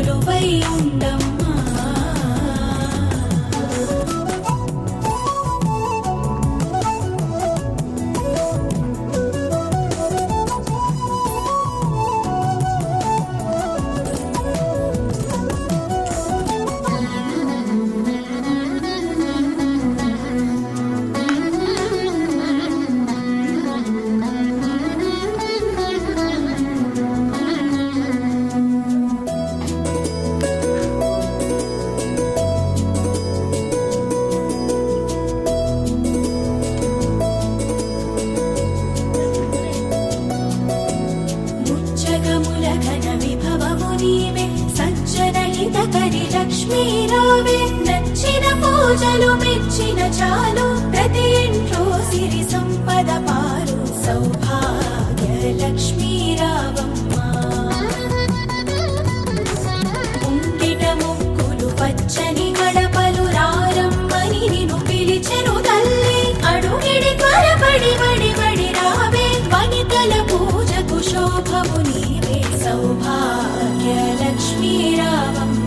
కొలువై ఉండమ్మా. లక్ష్మీరావే నచ్చిన పూజలు మెచ్చిన చాలు ప్రతి ఇంట్లో సిరి సంపద పాలు సౌభాగ్య లక్ష్మీరావమ్మా. ఉండిట ముక్కులు పచ్చని గడపలు రారమ్మని నిన్ను పిలిచెను తల్లి. అడుగిడి త్వరపడి వడి వడి రావే వనితల పూజకు శోభము నీవే సౌభాగ్య లక్ష్మీరావమ్మ.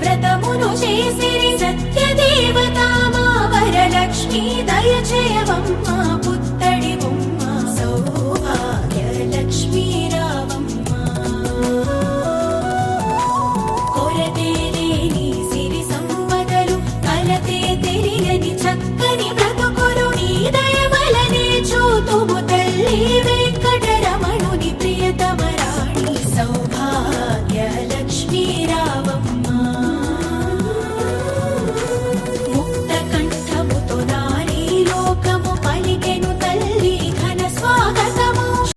వ్రతమును చేసిరి సత్యదేవతా మా వరలక్ష్మీ దయచేయవమ్మ పుత్తడి బొమ్మ సౌభాగ్య లక్ష్మీరావమ్మ. కొరతే లేని సిరి సంపదలు కలతే తెలియని చక్కని బ్రతుకులు నీ దయ వలనే చూతుము తల్లి.